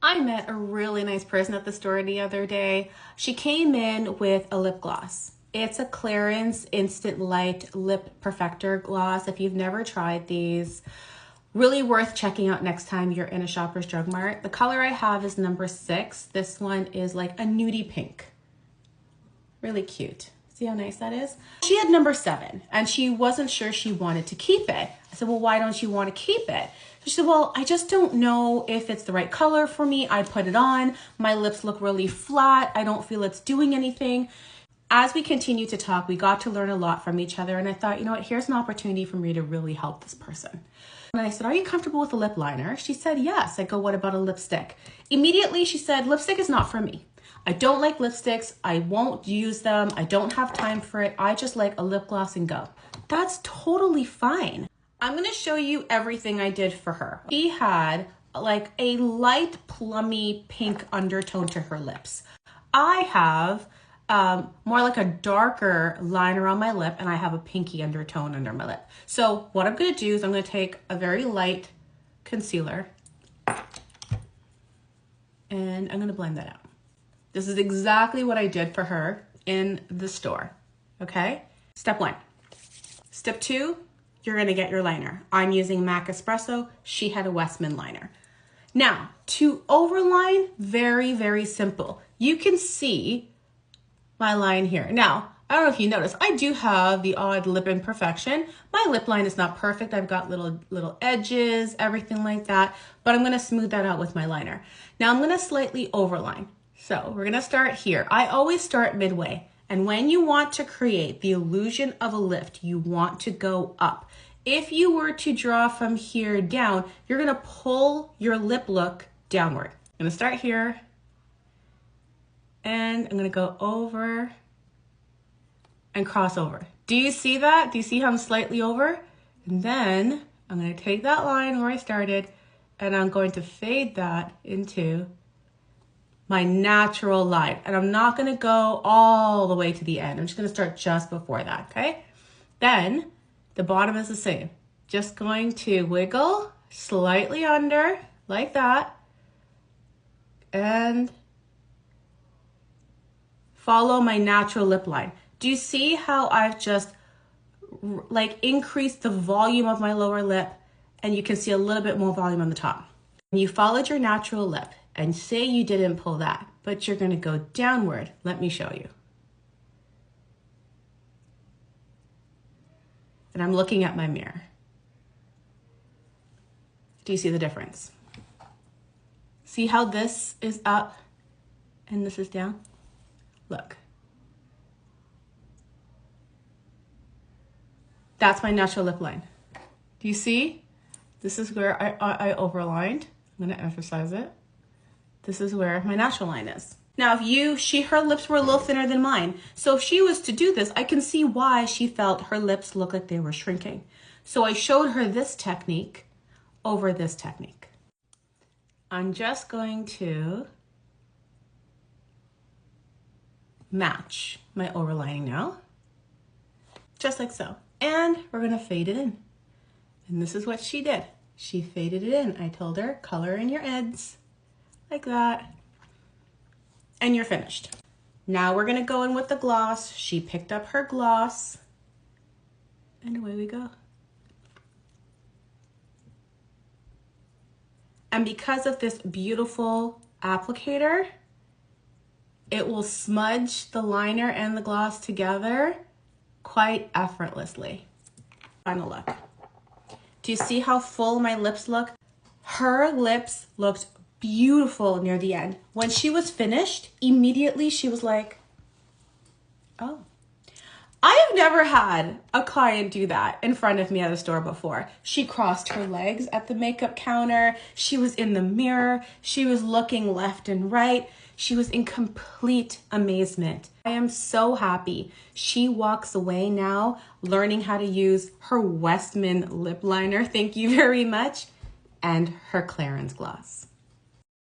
I met a really nice person at the store the other day. She came in with a lip gloss. It's a Clarins Instant Light Lip Perfector Gloss. If you've never tried these, really worth checking out next time you're in a Shoppers Drug Mart. The color I have is number 6. This one is like a nudie pink. Really cute. See how nice that is? She had number 7 and she wasn't sure she wanted to keep it. I said, well, why don't you want to keep it? She said, well, I just don't know if it's the right color for me. I put it on. My lips look really flat. I don't feel it's doing anything. As we continued to talk, we got to learn a lot from each other. And I thought, you know what, here's an opportunity for me to really help this person. And I said, are you comfortable with a lip liner? She said, yes. I go, what about a lipstick? Immediately, she said, lipstick is not for me. I don't like lipsticks. I won't use them. I don't have time for it. I just like a lip gloss and go. That's totally fine. I'm going to show you everything I did for her. She had like a light plummy pink undertone to her lips. I have more like a darker liner on my lip, and I have a pinky undertone under my lip. So what I'm going to do is I'm going to take a very light concealer and I'm going to blend that out. This is exactly what I did for her in the store. Okay. Step 1. Step 2, you're going to get your liner. I'm using MAC Espresso. She had a Westman liner. Now, to overline, very, very simple. You can see my line here. Now, I don't know if you notice, I do have the odd lip imperfection. My lip line is not perfect. I've got little edges, everything like that, but I'm going to smooth that out with my liner. Now, I'm going to slightly overline. So we're going to start here. I always start midway. And when you want to create the illusion of a lift, you want to go up. If you were to draw from here down, you're going to pull your lip look downward. I'm going to start here. And I'm going to go over and cross over. Do you see that? Do you see how I'm slightly over? And then I'm going to take that line where I started and I'm going to fade that into my natural line. And I'm not going to go all the way to the end. I'm just going to start just before that, okay? Then the bottom is the same. Just going to wiggle slightly under like that and follow my natural lip line. Do you see how I've just like increased the volume of my lower lip and you can see a little bit more volume on the top? When you followed your natural lip and say you didn't pull that, but you're going to go downward, let me show you. And I'm looking at my mirror. Do you see the difference? See how this is up and this is down? Look. That's my natural lip line. Do you see? This is where I overlined. I'm going to emphasize it. This is where my natural line is. Now, if her lips were a little thinner than mine. So if she was to do this, I can see why she felt her lips looked like they were shrinking. So I showed her this technique over this technique. I'm just going to match my overlining now, just like so. And we're gonna fade it in. And this is what she did. She faded it in. I told her, color in your ends, like that. And you're finished. Now we're gonna go in with the gloss. She picked up her gloss, and away we go. And because of this beautiful applicator, it will smudge the liner and the gloss together quite effortlessly. Final look. Do you see how full my lips look? Her lips looked beautiful near the end. When she was finished, immediately she was like, oh. I have never had a client do that in front of me at a store before. She crossed her legs at the makeup counter. She was in the mirror. She was looking left and right. She was in complete amazement. I am so happy. She walks away now learning how to use her Westman lip liner, thank you very much, and her Clarins gloss.